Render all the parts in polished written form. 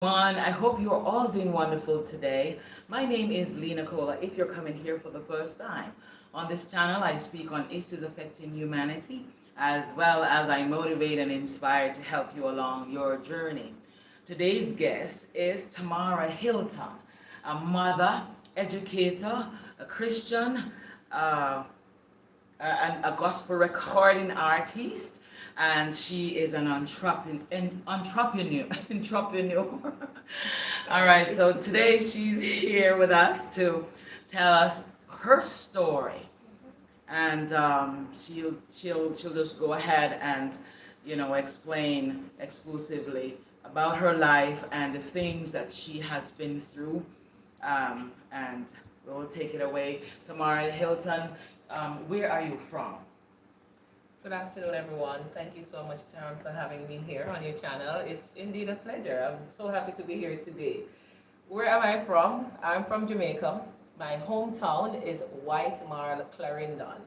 I hope you're all doing wonderful today. My name is Lena Cola. If you're coming here for the first time, on this channel I speak on issues affecting humanity as well as I motivate and inspire to help you along your journey. Today's guest is Tamara Hilton, a mother, educator, a Christian, uh, a gospel recording artist, and she is an entrepreneur. Entrepreneur. All right, so today she's here with us to tell us her story, and she'll just go ahead and explain exclusively about her life and the things that she has been through, and we'll take it away. Tamara Hilton, where are you from? Good afternoon, everyone. Thank you so much, Taram, for having me here on your channel. It's indeed a pleasure. I'm so happy to be here today. Where am I from? I'm from Jamaica. My hometown is White Marl, Clarendon.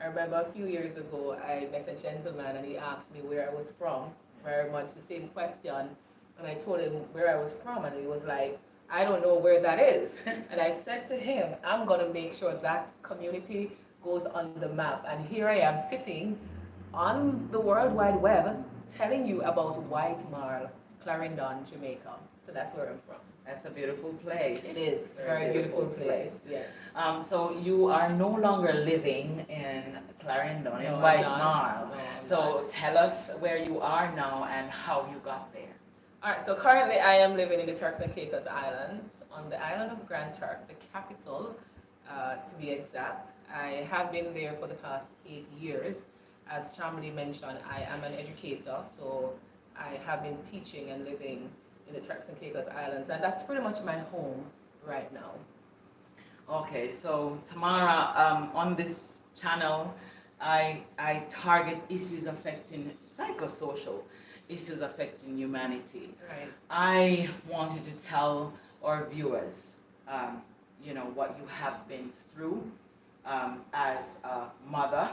I remember a few years ago, I met a gentleman and he asked me where I was from, very much the same question. And I told him where I was from, and he was like, I don't know where that is. And I said to him, I'm going to make sure that community goes on the map. And here I am sitting on the World Wide Web telling you about White Marl, Clarendon, Jamaica. So that's where I'm from. That's a beautiful place. It is a very beautiful place. Yes. So you are no longer living in Clarendon, in White Marl. So tell us where you are now and how you got there. All right, so currently I am living in the Turks and Caicos Islands, on the island of Grand Turk, the capital, to be exact. I have been there for the past 8 years. As Chamberlain mentioned, I am an educator, so I have been teaching and living in the Turks and Caicos Islands, and that's pretty much my home right now. Okay, so Tamara, on this channel, I target issues affecting psychosocial issues affecting humanity. Right. I want you to tell our viewers, what you have been through as a mother,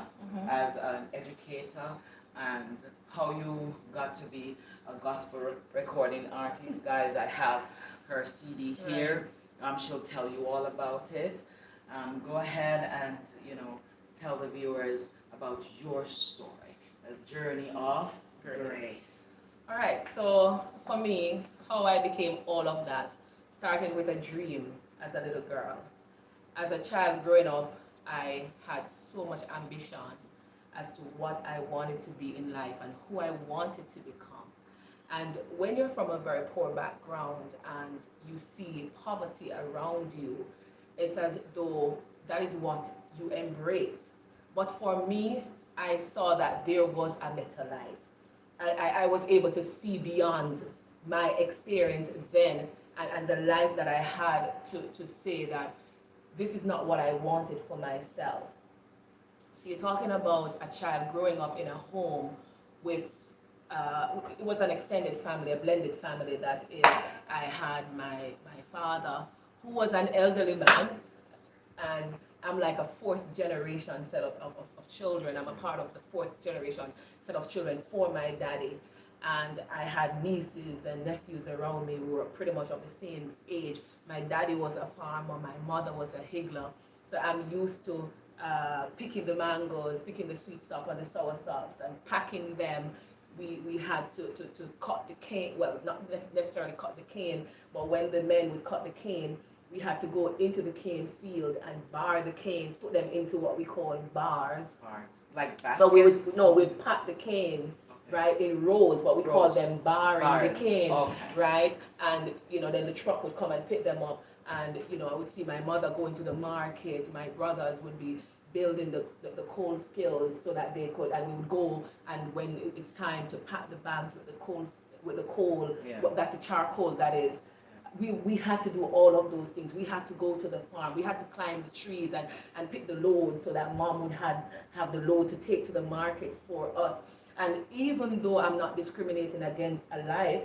as an educator, and how you got to be a gospel recording artist. Guys, I have her CD here. She'll tell you all about it. Go ahead and tell the viewers about your story, the journey of grace. All right, so for me, how I became all of that started with a dream as a little girl. As a child growing up, I had so much ambition as to what I wanted to be in life and who I wanted to become. And when you're from a very poor background and you see poverty around you, it's as though that is what you embrace. But for me, I saw that there was a better life. I was able to see beyond my experience then and the life that I had to say that this is not what I wanted for myself. So you're talking about a child growing up in a home with, it was an extended family, a blended family, that is, I had my father, who was an elderly man, and I'm like a fourth generation set of children. I'm a part of the fourth generation set of children for my daddy. And I had nieces and nephews around me who were pretty much of the same age. My daddy was a farmer, my mother was a higgler. So I'm used to picking the mangoes, picking the sweet sop and the sour sops and packing them. We had to cut the cane, well, not necessarily cut the cane, but when the men would cut the cane, we had to go into the cane field and bar the canes, put them into what we call bars. Bars, like baskets? So we'd pack the cane, right, in rows, but we call them barring the cane, right? And, then the truck would come and pick them up. And, I would see my mother going to the market. My brothers would be building the coal skills so that they could, and we would go, and when it's time to pack the bags with the coal, well, that's a charcoal, that is. We had to do all of those things. We had to go to the farm. We had to climb the trees and pick the load so that mom would have the load to take to the market for us. And even though I'm not discriminating against a life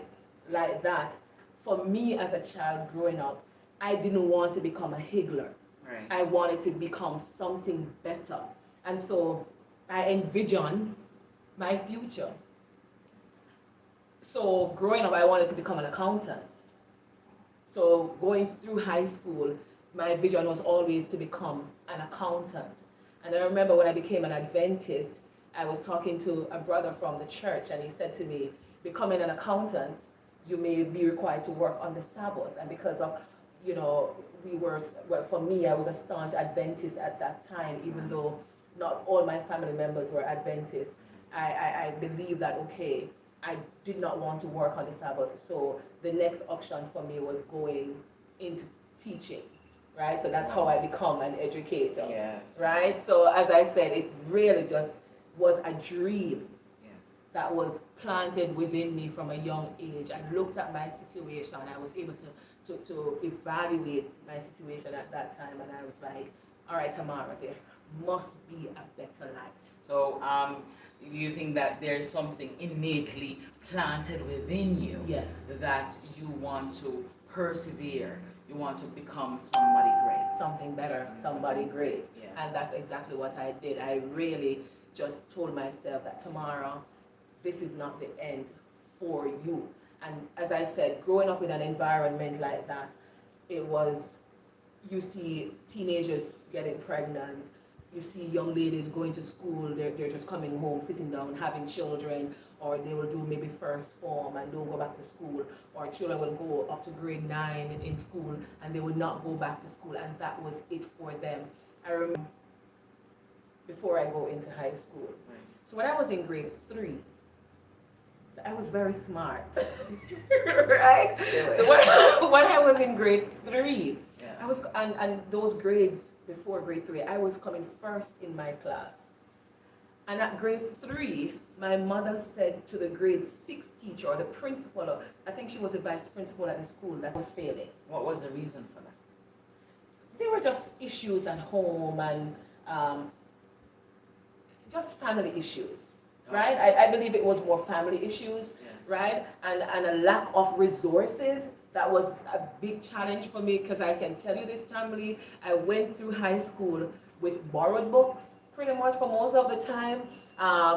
like that, for me as a child growing up, I didn't want to become a higgler. Right. I wanted to become something better. And so I envisioned my future. So growing up, I wanted to become an accountant. So going through high school, my vision was always to become an accountant. And I remember when I became an Adventist, I was talking to a brother from the church, and he said to me, becoming an accountant, you may be required to work on the Sabbath. And because of, well, for me, I was a staunch Adventist at that time, even though not all my family members were Adventists. I believed that, okay, I did not want to work on the Sabbath. So the next option for me was going into teaching, right? So that's how I become an educator, Yes. right? So as I said, it really just was a dream that was planted within me from a young age. I looked at my situation. I was able to evaluate my situation at that time, and I was like, all right, Tamara, there must be a better life. So, do you think that there's something innately planted within you? Yes. That you want to persevere, you want to become somebody great? Something better, somebody great. Yes. And that's exactly what I did. I really just told myself that tomorrow, this is not the end for you. And as I said, growing up in an environment like that, it was, you see teenagers getting pregnant, you see young ladies going to school, they're just coming home, sitting down, having children, or they will do maybe first form and don't go back to school, or children will go up to grade 9 in school and they will not go back to school, and that was it for them. I remember before I go into high school. Right. So when I was in grade 3, so I was very smart, right? So when I was in grade 3, I was, and those grades before grade 3, I was coming first in my class. And at grade 3, my mother said to the grade 6 teacher, or the principal, or I think she was the vice principal at the school, that I was failing. What was the reason for that? There were just issues at home and just family issues, right? I believe it was more family issues, right? And a lack of resources. That was a big challenge for me, because I can tell you this, family, I went through high school with borrowed books pretty much for most of the time,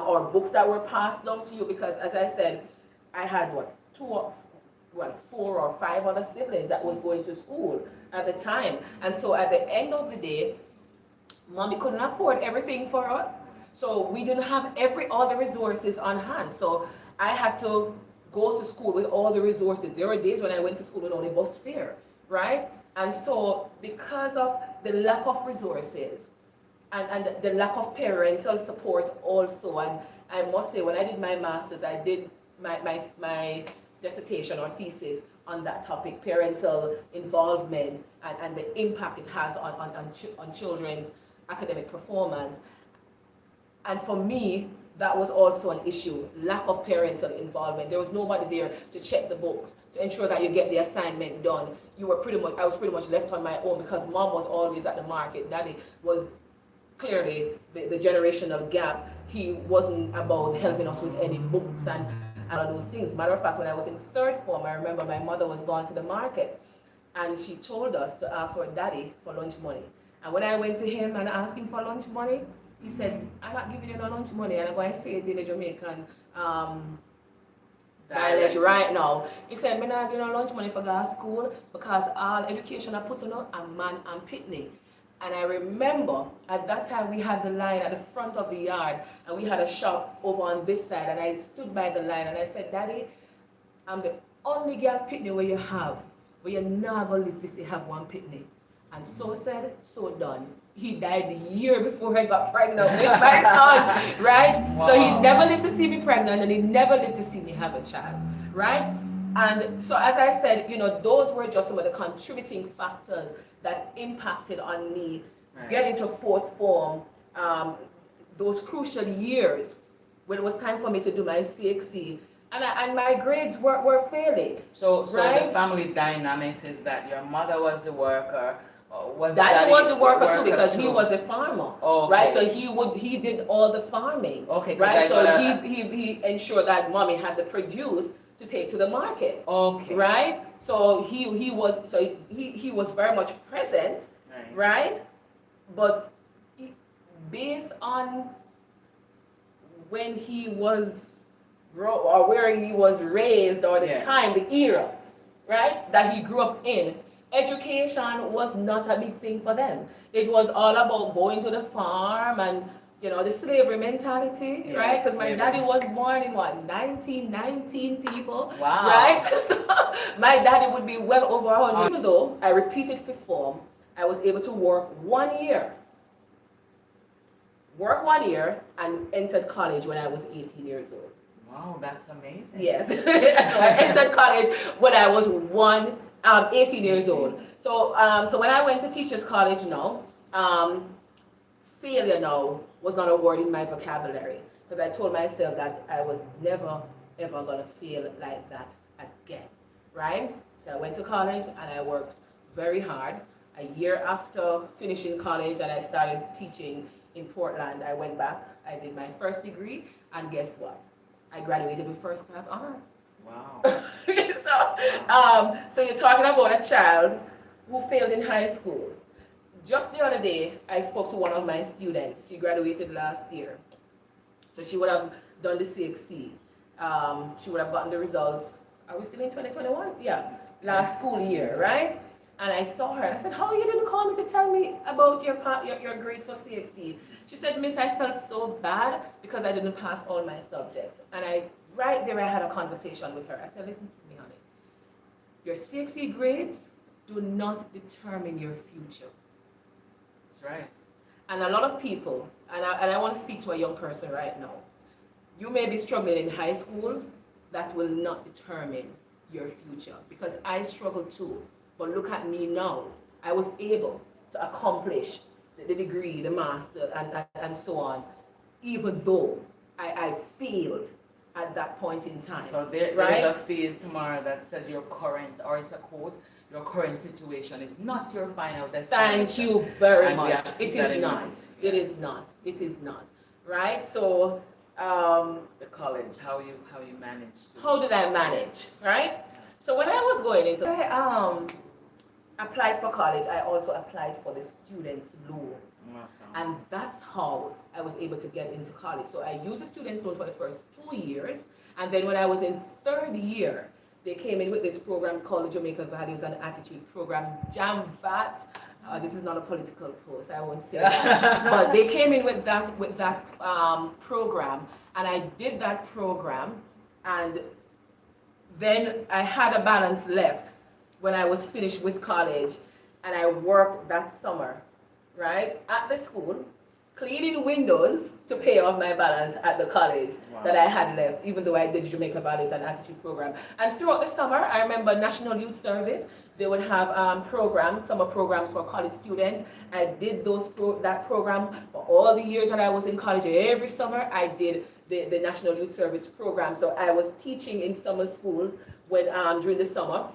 or books that were passed down to you, because as I said, I had 4 or 5 other siblings that was going to school at the time. And so at the end of the day, mommy couldn't afford everything for us. So we didn't have all the resources on hand. So I had to go to school with all the resources. There were days when I went to school with only bus fare, right? And so because of the lack of resources and the lack of parental support also, and I must say, when I did my master's, I did my dissertation or thesis on that topic, parental involvement and the impact it has on children's academic performance. And for me, that was also an issue, lack of parental involvement. There was nobody there to check the books, to ensure that you get the assignment done. I was pretty much left on my own, because mom was always at the market. Daddy was clearly the generational gap. He wasn't about helping us with any books and all of those things. Matter of fact, when I was in 3rd form, I remember my mother was gone to the market, and she told us to ask our daddy for lunch money. And when I went to him and asked him for lunch money, he said, I'm not giving you no lunch money. And I'm going to say it in a Jamaican dialect right now. He said, I'm not giving no lunch money for go to school, because all education I put on a man and pitney. And I remember at that time we had the line at the front of the yard, and we had a shop over on this side, and I stood by the line and I said, Daddy, I'm the only girl pitney where you have, but you're not going to live to see have one pitney. And so said, so done. He died the year before I got pregnant with my son, right? Wow. So he never lived to see me pregnant, and he never lived to see me have a child, right? And so as I said, those were just some of the contributing factors that impacted on me getting to 4th form, those crucial years when it was time for me to do my CXC. And my grades were failing. So right? The family dynamics is that your mother was a worker. Daddy was a worker too, because he was a farmer, okay. right? So he did all the farming, okay, right? So he ensured that mommy had the produce to take to the market, okay, right? So he was very much present, right? But based on when he was or where he was raised, or the time, the era, right, that he grew up in, education was not a big thing for them. It was all about going to the farm and, you know, the slavery mentality, Yes, right? Because my slavery. daddy was born in what, 1919, people, Wow. right? So my daddy would be well over 100. Even though I repeated fifth form, I was able to work 1 year. Work 1 year and entered college when I was 18 years old. Wow, that's amazing. Yes. So I entered college when I was 18 years old. So when I went to teachers college now, failure now was not a word in my vocabulary, because I told myself that I was never ever gonna feel like that again, right? So I went to college and I worked very hard. A year after finishing college and I started teaching in Portland, I went back, I did my first degree, and guess what? I graduated with first class honors. Wow. So you're talking about a child who failed in high school. Just the other day, I spoke to one of my students. She graduated last year. So she would have done the CXC. She would have gotten the results. Are we still in 2021? Yeah, last school year, right? And I saw her and I said, how you didn't call me to tell me about your grades for CXC? She said, Miss, I felt so bad because I didn't pass all my subjects. And right there, I had a conversation with her. I said, listen to me, honey. Your CXC grades do not determine your future. That's right. And a lot of people, and I want to speak to a young person right now, you may be struggling in high school, that will not determine your future, because I struggled too. But look at me now. I was able to accomplish the degree, the master, and so on, even though I failed at that point in time. So there's a phase tomorrow that says your current, or it's a quote, your current situation is not your final destination. Thank you very much. It is not. It is not. It is not. Right? So the college, how you managed to. How did I manage? Right? So when I was going into applied for college, I also applied for the student's loan. Awesome. And that's how I was able to get into college. So I used the student's loan for the first 2 years. And then when I was in third year, they came in with this program called the Jamaica Values and Attitude Program, JAMVAT. This is not a political post, I won't say that. But they came in with that program, and I did that program, and then I had a balance left when I was finished with college, and I worked that summer, right, at the school, cleaning windows to pay off my balance at the college that I had left, even though I did the Jamaica Values and Attitude Program. And throughout the summer, I remember National Youth Service, they would have summer programs for college students. I did that program for all the years that I was in college. Every summer, I did the National Youth Service program. So I was teaching in summer schools during the summer.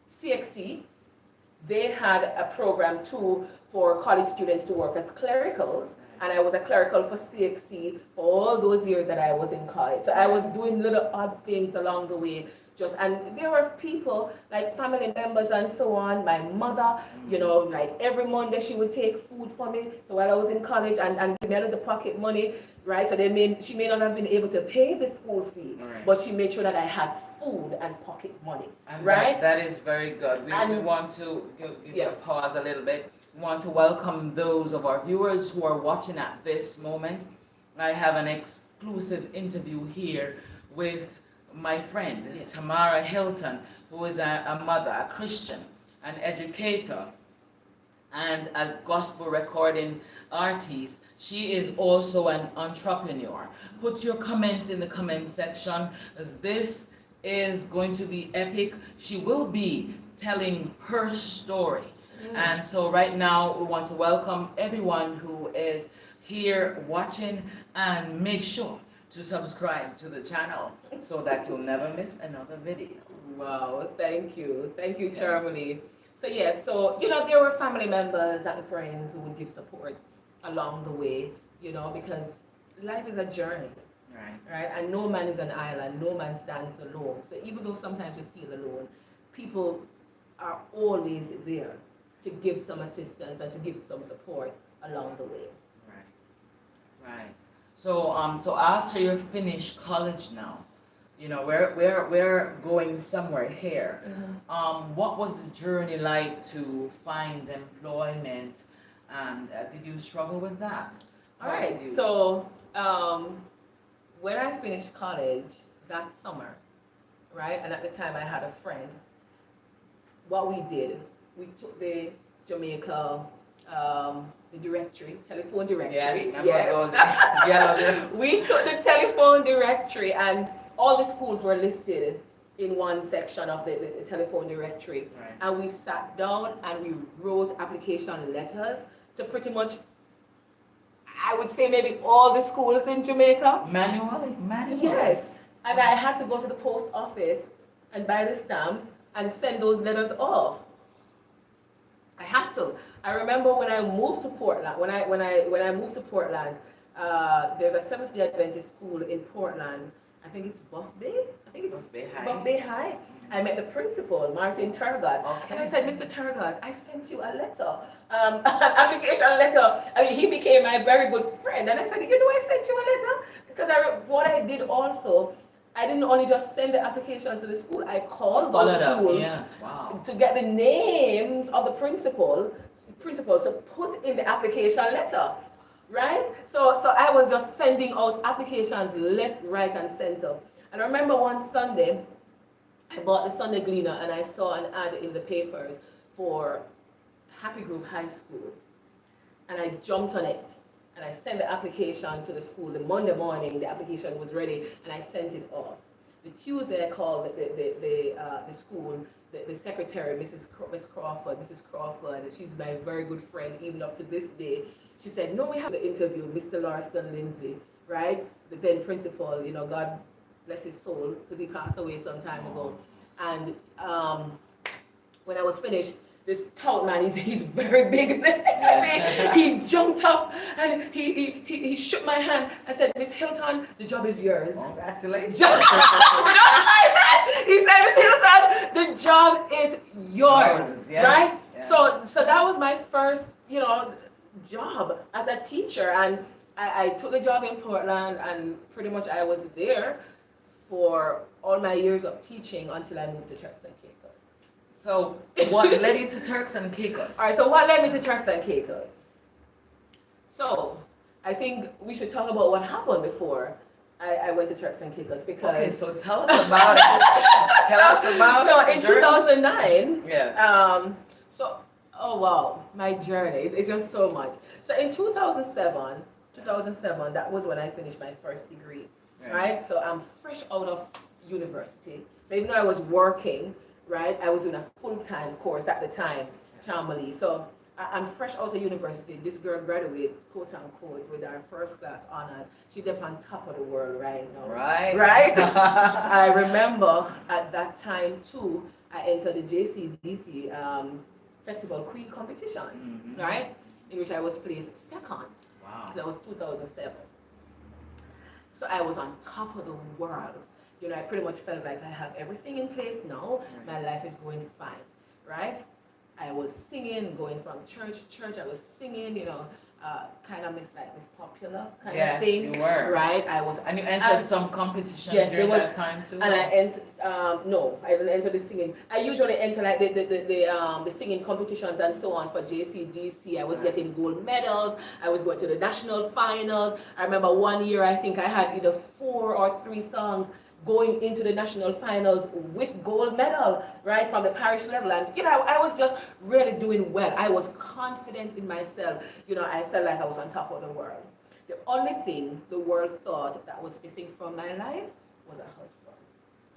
CXC, they had a program too for college students to work as clericals, and I was a clerical for CXC for all those years that I was in college. So I was doing little odd things along the way, and there were people like family members and so on. My mother, like every Monday she would take food for me. So while I was in college and give me a little pocket money, right? So she may not have been able to pay the school fee, but she made sure that I had food and pocket money, and right? That is very good. We want to give a pause a little bit. We want to welcome those of our viewers who are watching at this moment. I have an exclusive interview here with my friend, Tamara Hilton, who is a mother, a Christian, an educator, and a gospel recording artist. She is also an entrepreneur. Put your comments in the comment section, as this is going to be epic. She will be telling her story. And so right now we want to welcome everyone who is here watching, and make sure to subscribe to the channel so that you'll never miss another video. Wow, thank you. Thank you, Charmony. So yes, there were family members and friends who would give support along the way, because life is a journey. Right? And no man is an island, no man stands alone. So even though sometimes you feel alone, people are always there to give some assistance and to give some support along the way. Right. So after you finish college now, we're going somewhere here. Mhm. What was the journey like to find employment, and did you struggle with that? All What did right. you? So when I finished college that summer, right, and at the time I had a friend, what we did, we took the Jamaica, the directory, telephone directory. Yes, remember Yes. those yellow. We took the telephone directory, and all the schools were listed in one section of the telephone directory. Right. And we sat down and we wrote application letters to pretty much, I would say, maybe all the schools in Jamaica. Manually? Yes. And I had to go to the post office and buy the stamp and send those letters off. I had to. I remember when I moved to Portland. When I moved to Portland, there's a Seventh-day Adventist school in Portland. I think it's Buff Bay. I think it's Buff Bay High. I met the principal, Martin Turgot, and I said, Mr. Turgot, I sent you a letter, an application letter. I mean, he became my very good friend, and I said, I sent you a letter because what I did also, I didn't only just send the applications to the school. I called those schools to get the names of the principals to put in the application letter, right? So I was just sending out applications left, right, and center. And I remember one Sunday, I bought the Sunday Gleaner and I saw an ad in the papers for Happy Grove High School. And I jumped on it. And I sent the application to the school. The Monday morning, the application was ready, and I sent it off. The Tuesday, I called the school, the secretary, Mrs. Crawford. She's my very good friend, even up to this day. She said, "No, we have the interview, Mr. Larston Lindsay, right? The then principal, God bless his soul, because he passed away some time ago." And when I was finished, this tout man, he's very big and heavy. He jumped up and he shook my hand and said, "Miss Hilton, the job is yours." Congratulations. Just like that. He said, "Miss Hilton, the job is yours." Yes, right? yes. So that was my first, job as a teacher. And I took the job in Portland, and pretty much I was there for all my years of teaching until I moved to Turks and Caicos. So what led you to Turks and Caicos? All right, so what led me to Turks and Caicos? So I think we should talk about what happened before I went to Turks and Caicos, because... Okay, so tell us about it. Tell us about so it. In 2009, yeah. Oh wow, my journey, it's just so much. So in 2007, that was when I finished my first degree, right? So I'm fresh out of university. So even though I was working, right, I was doing a full-time course at the time, Chamberlain. So I'm fresh out of university. This girl graduated, quote unquote, with our first class honors. She's up on top of the world right now. Right? I remember at that time too, I entered the JCDC Festival Queen competition, right? In which I was placed second. Wow. That was 2007. So I was on top of the world. I pretty much felt like I have everything in place now. My life is going fine, right? I was singing, going from church to church. I was singing, kind of Miss Popular kind of thing. Yes, you were. Right? And you entered some competition during that time too? And I entered, no, I didn't enter the singing. I usually enter like the singing competitions and so on for JCDC. I was getting gold medals. I was going to the national finals. I remember one year, I think I had either 4 or 3 songs going into the national finals with gold medal, right, from the parish level. And, I was just really doing well. I was confident in myself. I felt like I was on top of the world. The only thing the world thought that was missing from my life was a husband.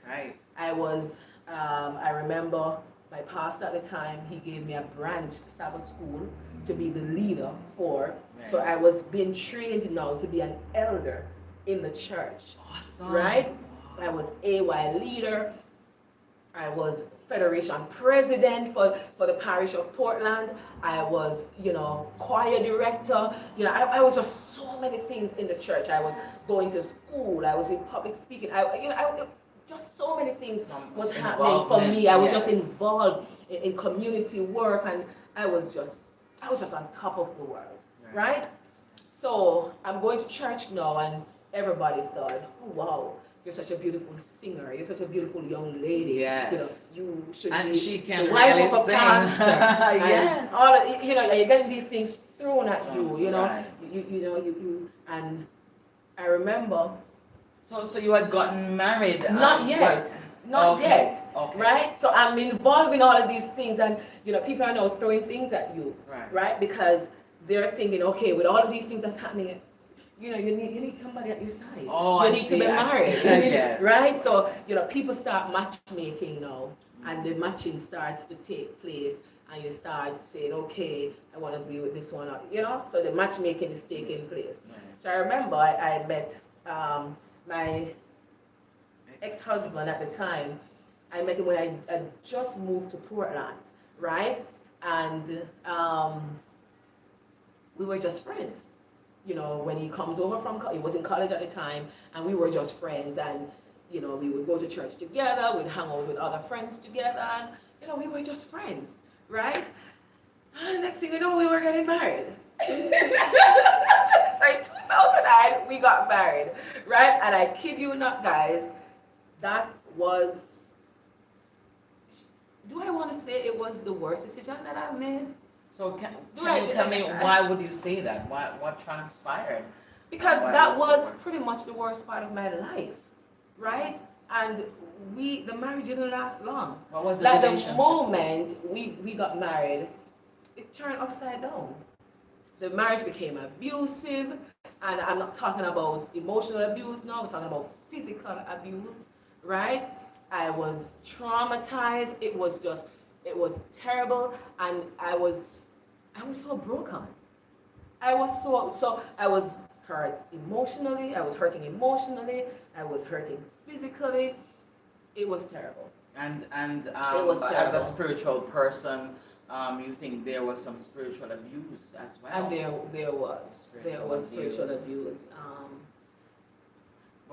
Right. I remember my pastor at the time, he gave me a branch Sabbath school to be the leader for. Right. So I was being trained now to be an elder in the church. Awesome. Right? I was AY leader. I was Federation president for the parish of Portland. I was, choir director. I was just so many things in the church. I was going to school. I was in public speaking. Just so many things was happening for me. I was just involved in community work, and I was just on top of the world, right? So I'm going to church now, and everybody thought, oh wow, you're such a beautiful singer, you're such a beautiful young lady. Yes. You should And be she the can wife really of a sing. pastor. And Yes. all of, and you're getting these things thrown at you. Right. And I remember. So you had gotten married? Not yet. Not okay. yet. Okay. Right? So I'm involved in all of these things, and people are now throwing things at you. Right? Because they're thinking, okay, with all of these things that's happening, you need somebody at your side. Oh, you need to be married. Yes. Right? So, people start matchmaking now, and the matching starts to take place, and you start saying, okay, I want to be with this one, so the matchmaking is taking place. Right. So I remember I met my ex-husband at the time. I met him when I just moved to Portland, right? And we were just friends. When he comes over he was in college at the time, and we were just friends, and we would go to church together, we'd hang out with other friends together, and we were just friends, right? And the next thing you know, we were getting married. So in 2009, we got married, right? And I kid you not, guys, that was, do I want to say it was the worst decision that I've made? So can you tell me why would you say that? What transpired? Because that was pretty much the worst part of my life, right? And the marriage didn't last long. What was the like relationship? The moment we got married, it turned upside down. The marriage became abusive, and I'm not talking about emotional abuse now, we're talking about physical abuse, right? I was traumatized. It was terrible, and I was so broken. I was hurt emotionally, I was hurting emotionally, I was hurting physically. It was terrible. And it was as a spiritual person, you think there was some spiritual abuse as well? And there was spiritual abuse.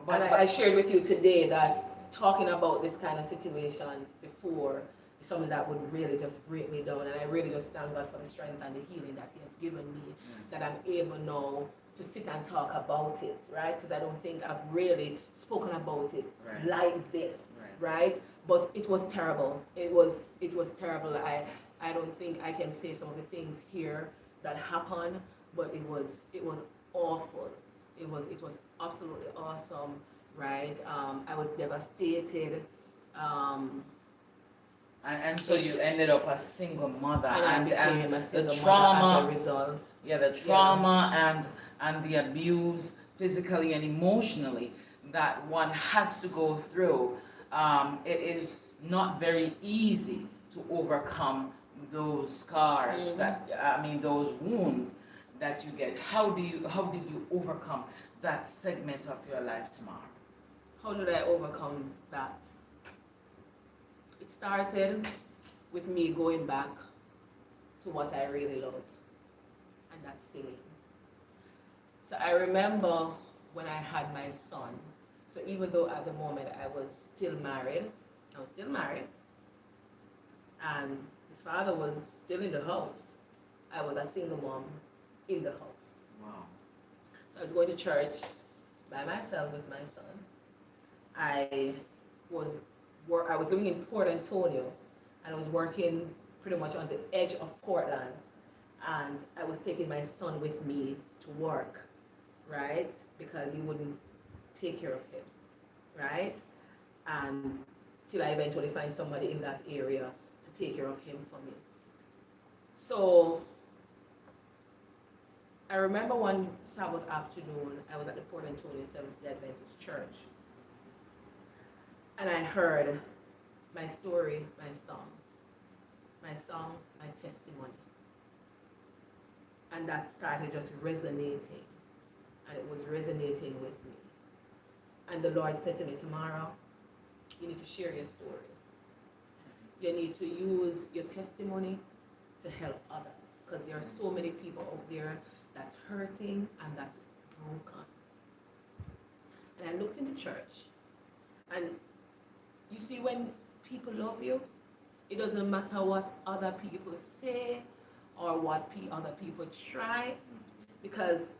And I shared with you today that talking about this kind of situation before is something that would really just break me down, and I really just thank God for the strength and the healing that He has given me, that I'm able now to sit and talk about it, right? Because I don't think I've really spoken about it like this, right? But it was terrible. It was terrible. I don't think I can say some of the things here that happened, but it was awful. It was absolutely awesome, right? I was devastated. And so you ended up a single mother, and a single trauma mother as a result. Yeah, the trauma and the abuse, physically and emotionally, that one has to go through. It is not very easy to overcome those scars, those wounds that you get. How did you overcome that segment of your life, Tamar? How did I overcome that? It started with me going back to what I really love, and that's singing. So I remember when I had my son, so even though at the moment I was still married, and his father was still in the house, I was a single mom in the house. Wow. So I was going to church by myself with my son. I was living in Port Antonio, and I was working pretty much on the edge of Portland, and I was taking my son with me to work, right? Because he wouldn't take care of him, right? And till I eventually find somebody in that area to take care of him for me. So I remember one Sabbath afternoon, I was at the Port Antonio Seventh-day Adventist Church, and I heard my story, my song, my testimony. And that started just resonating, and it was resonating with me. And the Lord said to me, Tamara, you need to share your story. You need to use your testimony to help others, because there are so many people out there that's hurting and that's broken. And I looked in the church, and you see, when people love you, it doesn't matter what other people say or what other people try, because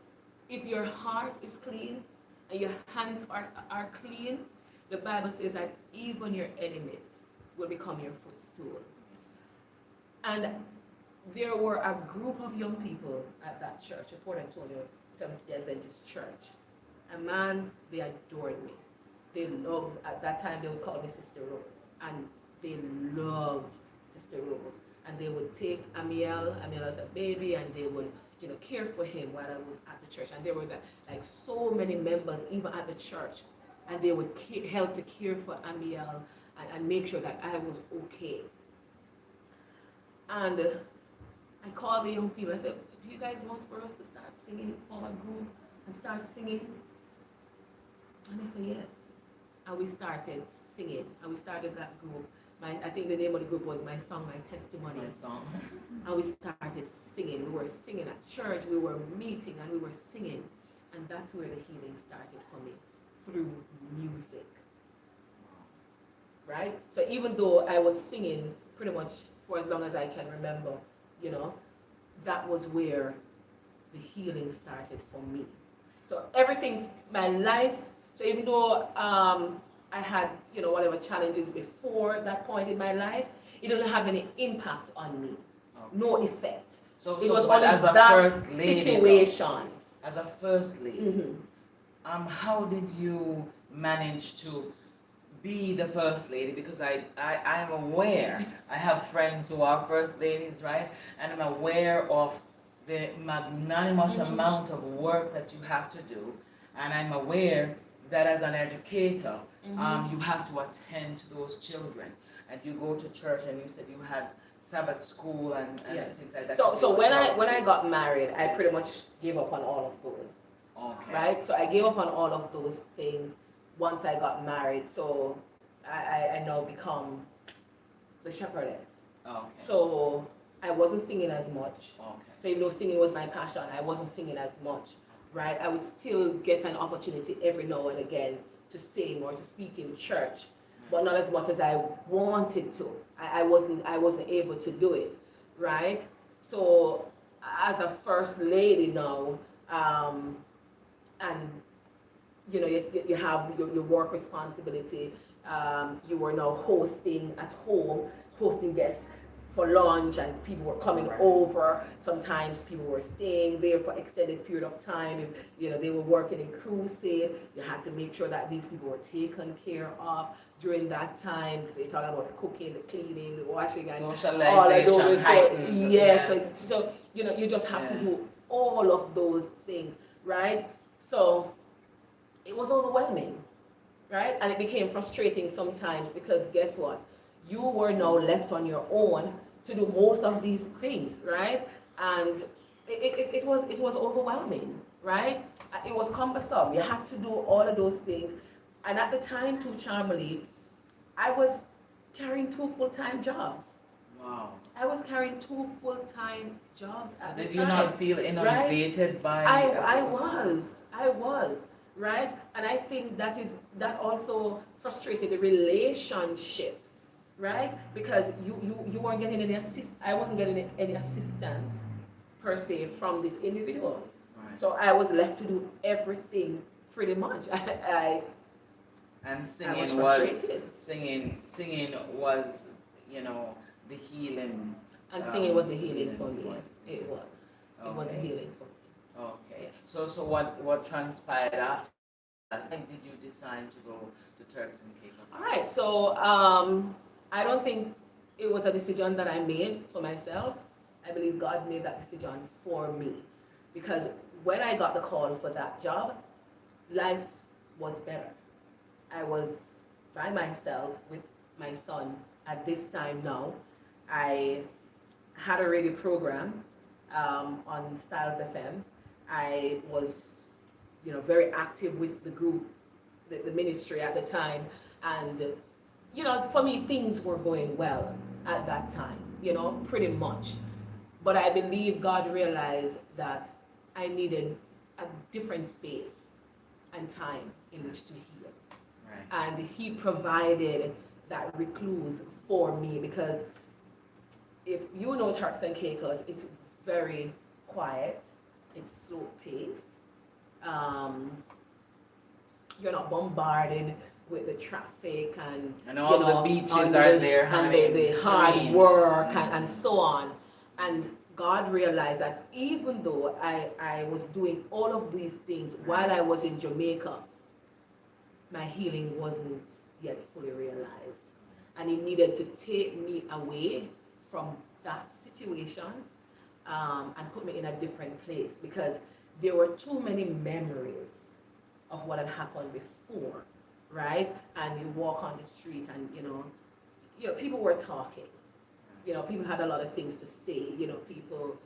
if your heart is clean and your hands are clean, the Bible says that even your enemies will become your footstool. And there were a group of young people at that church, at Port Antonio Seventh-day Adventist Church. And man, they adored me. They loved, at that time they would call me Sister Rose. And they loved Sister Rose. And they would take Amiel as a baby, and they would, care for him while I was at the church. And there were like so many members, even at the church, and they would help to care for Amiel and make sure that I was okay. And I called the young people. I said, "Do you guys want for us to start singing, form a group, and start singing?" And they said yes. And we started singing, and we started that group. I think the name of the group was My Song, My Testimony. My song. And we started singing. We were singing at church. We were meeting, and we were singing. And that's where the healing started for me, through music. Right? So even though I was singing pretty much for as long as I can remember, that was where the healing started for me. So everything, my life, so even though I had, whatever challenges before that point in my life, it didn't have any impact on me. Okay. No effect. So it was only as that first lady, situation. As a first lady, how did you manage to be the first lady? Because I'm aware, I have friends who are first ladies, right? And I'm aware of the magnanimous amount of work that you have to do. And I'm aware that as an educator, you have to attend to those children. And you go to church, and you said you had Sabbath school and yes. things like that. So when I got married, I pretty much gave up on all of those. Okay. Right? So I gave up on all of those things once I got married. So I now become the shepherdess. Okay. So I wasn't singing as much. Okay. So even though singing was my passion, I wasn't singing as much. Right? I would still get an opportunity every now and again to sing or to speak in church, but not as much as I wanted to. I wasn't able to do it. Right? So as a first lady now, and you have your work responsibility. You were now hosting at home, hosting guests for lunch, and people were coming over. Sometimes people were staying there for extended period of time. If they were working in crusade, you had to make sure that these people were taken care of during that time. So you're talking about the cooking, the cleaning, the washing, and all of those. So you just have to do all of those things, right? So it was overwhelming, right? And it became frustrating sometimes, because guess what? You were now left on your own to do most of these things, right? And it was overwhelming, right? It was cumbersome. You had to do all of those things. And at the time, too, Charmely, I was carrying 2 full-time jobs. Wow. I was carrying 2 full-time jobs at the time. Did you not feel inundated by? I was, right? And I think that also frustrated the relationship, right? Because you weren't getting any I wasn't getting any assistance per se from this individual. Right. So I was left to do everything pretty much. And singing was the healing. And singing was a healing for me. It was. Okay. It was a healing for me. Okay. Yes. So what transpired after that? When did you decide to go to Turks and Caicos? All right. So I don't think it was a decision that I made for myself. I believe God made that decision for me, because when I got the call for that job, life was better. I was by myself with my son at this time now. I had a radio program on Styles FM. I was, very active with the group, the ministry at the time. And, for me, things were going well at that time, pretty much. But I believe God realized that I needed a different space and time in which to heal. Right. And He provided that recluse for me, because if you know Turks and Caicos, it's very quiet, it's slow paced. You're not bombarded with the traffic And all the beaches are there, and honey, the hard serene. work and so on. And God realized that even though I was doing all of these things while I was in Jamaica, my healing wasn't yet fully realized. And He needed to take me away from that situation and put me in a different place, because there were too many memories of what had happened before, right? And you walk on the street and, people were talking. People had a lot of things to say. People,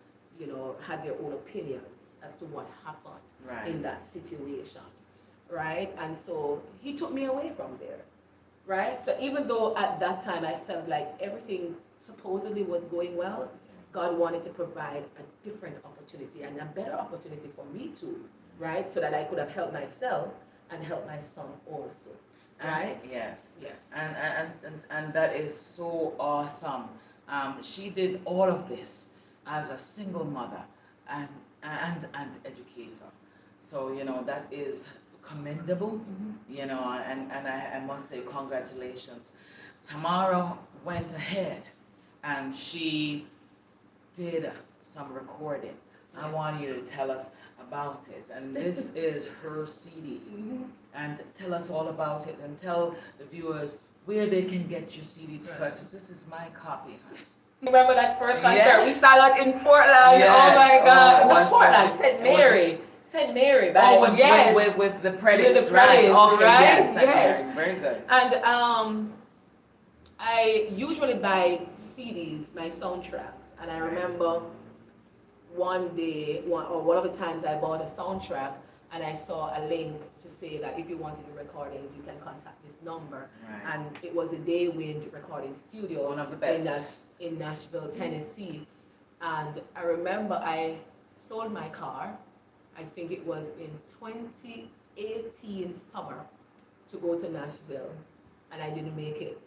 had their own opinions as to what happened in that situation, right? And so He took me away from there, right? So even though at that time I felt like everything supposedly was going well, God wanted to provide a different opportunity and a better opportunity for me too, right? So that I could have helped myself and helped my son also, right? Yes. Yes. And that is so awesome. She did all of this as a single mother and educator. So, that is commendable, and I must say congratulations. Tamara went ahead and she did some recording. I want you to tell us about it. And this is her CD. And tell us all about it and tell the viewers where they can get your CD to purchase. This is my copy, honey. Remember that first concert we sang out in Portland? Yes. Oh my God! Not Portland, St. Mary. St. Mary, with the Predicts, right? Okay, right? yes, Yes. Very good. And I usually buy CDs, my soundtracks, and I remember one of the times I bought a soundtrack and I saw a link to say that if you wanted the recordings, you can contact this number. Right. And it was a Daywind recording studio, one of the best, in Nashville, Tennessee. And I remember I sold my car, I think it was in 2018 summer, to go to Nashville, and I didn't make it.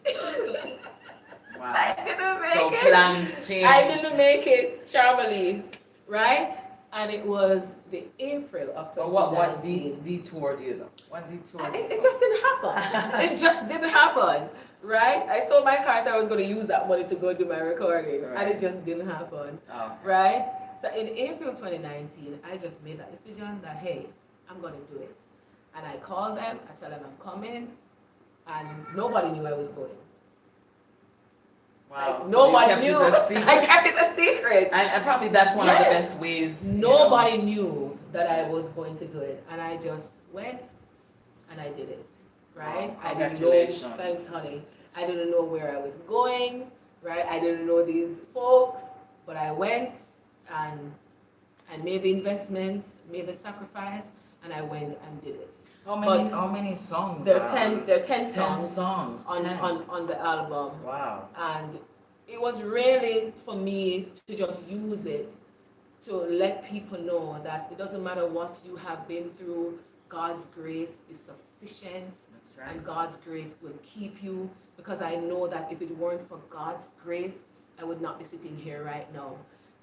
Wow. I didn't make so it. Plans changed. I didn't make it, Charmalee, right? And it was the April of 2019. What detoured you though? What detoured you? It just didn't happen. It just didn't happen, right? I sold my car, so I was going to use that money to go do my recording, and it just didn't happen, right? So in April 2019, I just made that decision that, hey, I'm going to do it. And I called them, I told them I'm coming, and nobody knew I was going. Wow. Like, nobody so knew. I kept it a secret. And probably that's one of the best ways. Nobody knew that I was going to do it. And I just went and I did it. Right? Wow. Congratulations. I didn't know, thanks, honey. I didn't know where I was going. Right? I didn't know these folks. But I went and I made the investment, made the sacrifice, and I went and did it. How many songs? There are 10 songs, on the album. Wow. And it was really for me to just use it to let people know that it doesn't matter what you have been through, God's grace is sufficient. That's right. And God's grace will keep you, because I know that if it weren't for God's grace, I would not be sitting here right now.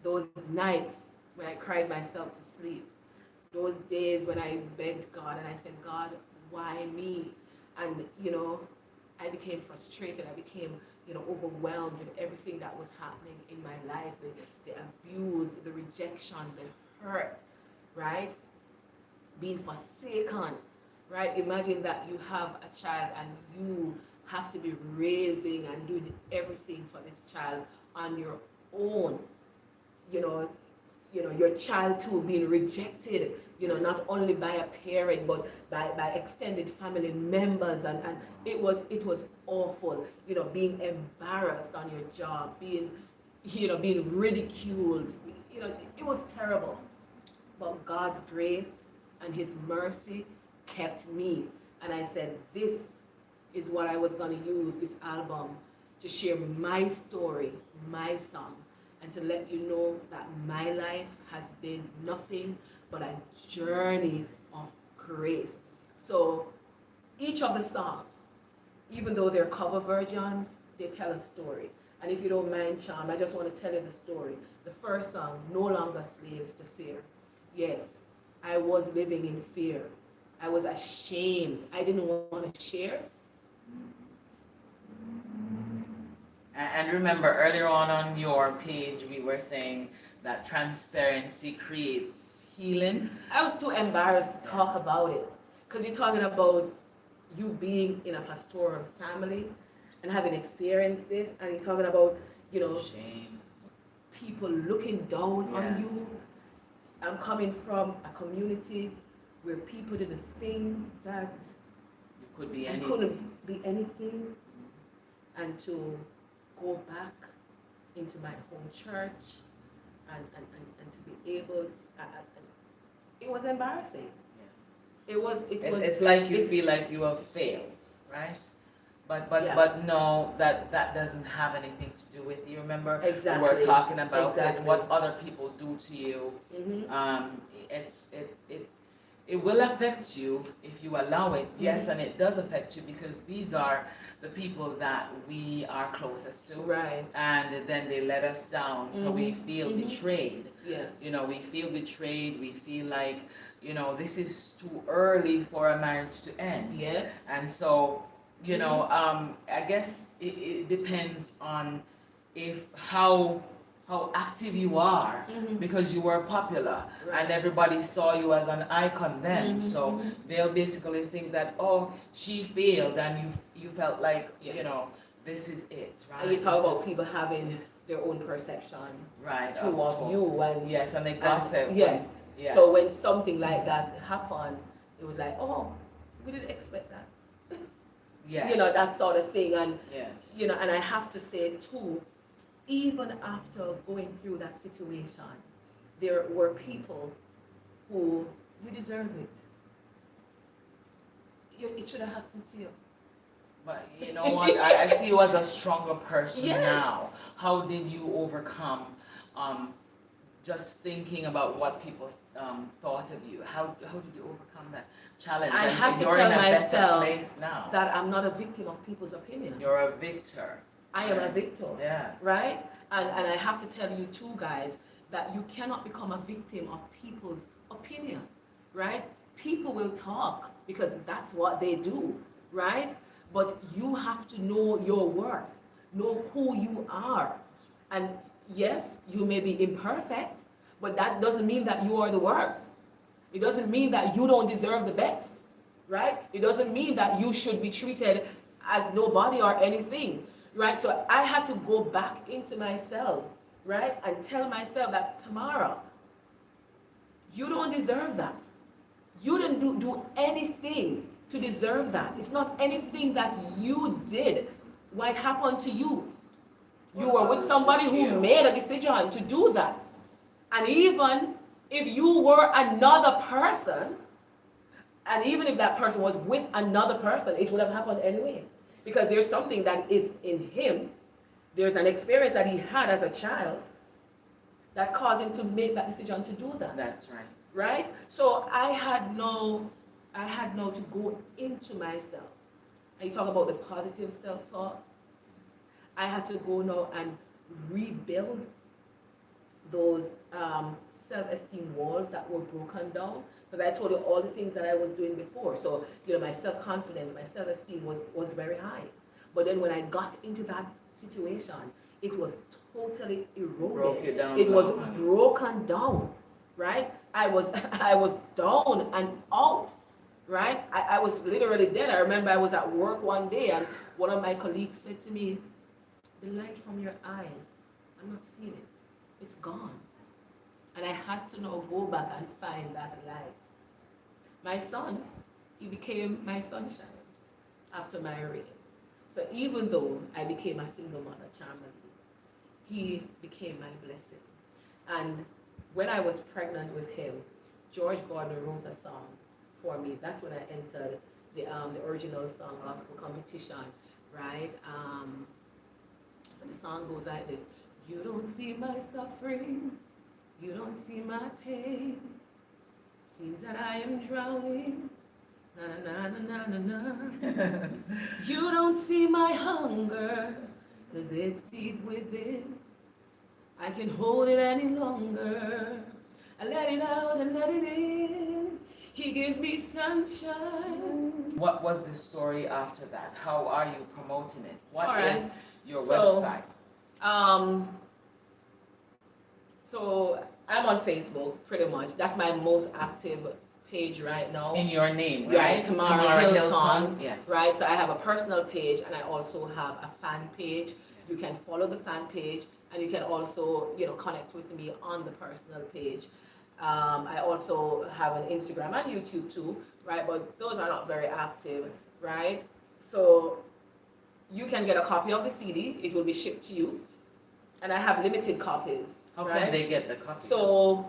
Those nights when I cried myself to sleep, those days when I begged God and I said, God, why me? And, I became frustrated. I became, overwhelmed with everything that was happening in my life, the abuse, the rejection, the hurt, right? Being forsaken, right? Imagine that you have a child and you have to be raising and doing everything for this child on your own. Your child too being rejected, not only by a parent but by extended family members, and it was awful, being embarrassed on your job, being ridiculed, it was terrible. But God's grace and His mercy kept me, and I said, this is what I was going to use this album to share my story, my song, and to let you know that my life has been nothing but a journey of grace. So each of the songs, even though they're cover versions, they tell a story. And if you don't mind, Charm, I just want to tell you the story. The first song, No Longer Slaves to Fear. Yes, I was living in fear. I was ashamed. I didn't want to share And remember, earlier on your page, we were saying that transparency creates healing. I was too embarrassed to talk about it because you're talking about you being in a pastoral family and having experienced this, and you're talking about, you know, Shame. people looking down on Yes. you. I'm coming from a community where people didn't think that You could be you anything. couldn't be anything, and to go back into my home church and to be able to, it was embarrassing. Yes. It was. It's like you feel like you have failed, right? Yeah. But no, that doesn't have anything to do with you. Remember, Exactly. we were talking about Exactly. it, what other people do to you. Mm-hmm. It will affect you if you allow it. Yes, Mm-hmm. and it does affect you because these are the people that we are closest to, Right. and then they let us down, so we Mhm. feel Mhm. betrayed. Yes. You know, we feel betrayed. We feel like, you know, this is too early for a marriage to end. Yes. And so, you know, I guess it depends on if how active you are, Mhm. because you were popular Right. and everybody saw you as an icon then. Mhm, So mhm. they'll basically think that, oh, she failed, and you felt like, you Yes. know, this is it, right? And you talk This about is- people having their own perception right true of you, and yes, and they and- gossip. yes. Yes. So when something like that happened, it was like, oh, we didn't expect that. yes. You know, that sort of thing, and yes. you know, and I have to say too, even after going through that situation, there were people who, you deserve it. It should have happened to you. But you know what? I see you as a stronger person Yes. now. How did you overcome just thinking about what people thought of you? How did you overcome that challenge? I And had to you're tell in a better myself place now. that I'm not a victim of people's opinion. You're a victor. I am a victor, Yeah. right? And I have to tell you too, guys, that you cannot become a victim of people's opinion, right? People will talk because that's what they do, right? But you have to know your worth, know who you are. And yes, you may be imperfect, but that doesn't mean that you are the worst. It doesn't mean that you don't deserve the best, right? It doesn't mean that you should be treated as nobody or anything, right? So I had to go back into myself, right? And tell myself that, Tamara, you don't deserve that. You didn't do anything to deserve that. It's not anything that you did. What happened to you? You were with somebody who made a decision to do that. And even if you were another person, and even if that person was with another person, it would have happened anyway. Because there's something that is in him. There's an experience that he had as a child that caused him to make that decision to do that. That's right. Right? So I had no to go into myself. And you talk about the positive self-talk. I had to go now and rebuild those self-esteem walls that were broken down. Because I told you all the things that I was doing before. So, you know, my self-confidence, my self-esteem was very high. But then when I got into that situation, it was totally eroded. Broke you down. It was broken down, right? I was down and out, right? I was literally dead. I remember I was at work one day and one of my colleagues said to me, the light from your eyes, I'm not seeing it. It's gone. And I had to now go back and find that light. My son, he became my sunshine after marrying. So even though I became a single mother, charmingly, he became my blessing. And when I was pregnant with him, George Gardner wrote a song for me. That's when I entered the original song gospel competition, right? So the song goes like this: you don't see my suffering, you don't see my pain. Seems that I am drowning. Na na na na na na. You don't see my hunger, 'cause it's deep within. I can hold it any longer. I let it out and let it in. He gives me sunshine What was the story after that? How are you promoting it? What All right. is your So, website? So I'm on Facebook pretty much. That's my most active page right now. In your name, Yeah, right? Tamara Hilton. Yes. Right. So I have a personal page and I also have a fan page. You can follow the fan page and you can also, connect with me on the personal page. I also have an Instagram and YouTube too, right? But those are not very active, right? So you can get a copy of the CD. It will be shipped to you, and I have limited copies. How right? can they get the copy? So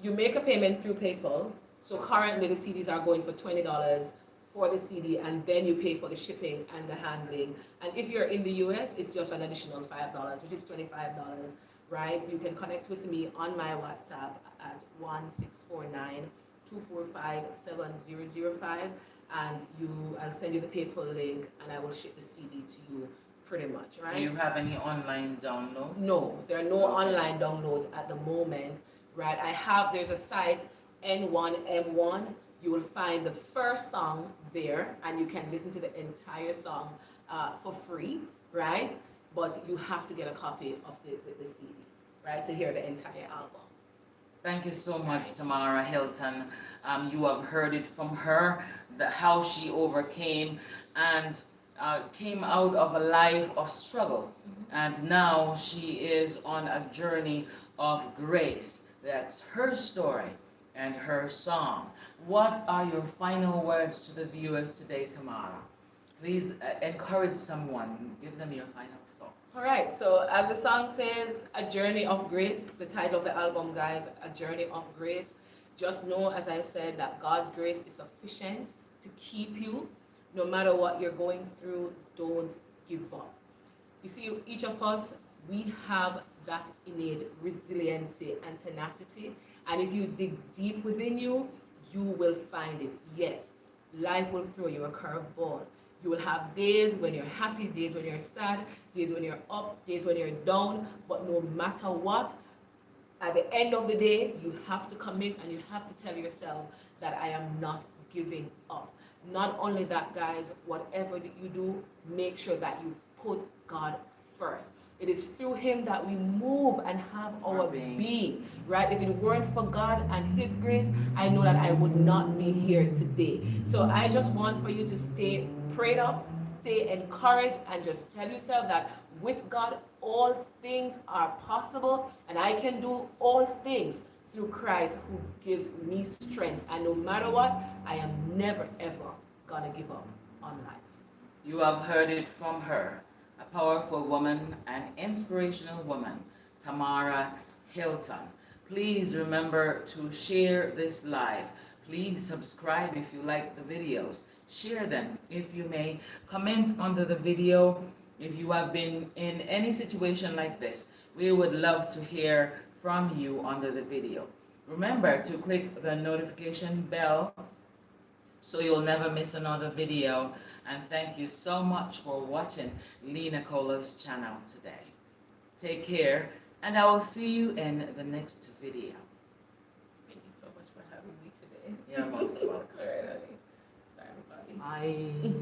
you make a payment through PayPal. So currently the CDs are going for $20 for the CD, and then you pay for the shipping and the handling. And if you're in the US, it's just an additional $5, which is $25, right? You can connect with me on my WhatsApp at 1-649-245-7005, and I'll send you the PayPal link, and I will ship the CD to you pretty much, right? Do you have any online download? No, there are no online downloads at the moment, right? There's a site, N1M1. You will find the first song there, and you can listen to the entire song for free, right? But you have to get a copy of the CD, right, to hear the entire album. Thank you so much, Tamara Hilton. You have heard it from her, how she overcame and came out of a life of struggle. And now she is on a journey of grace. That's her story and her song. What are your final words to the viewers today, Tamara? Please encourage someone. Give them your final thoughts. All right, so as the song says, A Journey of Grace, the title of the album, guys, A Journey of Grace. Just know, as I said, that God's grace is sufficient to keep you. No matter what you're going through, don't give up. You see, each of us, we have that innate resiliency and tenacity. And if you dig deep within you, you will find it. Yes, life will throw you a curveball. You will have days when you're happy, days when you're sad, days when you're up, days when you're down. But no matter what, at the end of the day, you have to commit and you have to tell yourself that I am not giving up. Not only that, guys, whatever you do, make sure that you put God first. It is through Him that we move and have our being, right? If it weren't for God and His grace, I know that I would not be here today. So I just want for you to stay prayed up, stay encouraged, and just tell yourself that with God, all things are possible, and I can do all things through Christ who gives me strength. And no matter what, I am never, ever gonna give up on life. You have heard it from her, a powerful woman, an inspirational woman, Tamara Hilton. Please remember to share this live. Please subscribe if you like the videos. Share them if you may. Comment under the video if you have been in any situation like this. We would love to hear from you under the video. Remember to click the notification bell so you'll never miss another video. And thank you so much for watching Lena Cola's channel today. Take care, and I will see you in the next video. Thank you so much for having me today. You're most welcome. All right, honey. Bye, everybody. Bye.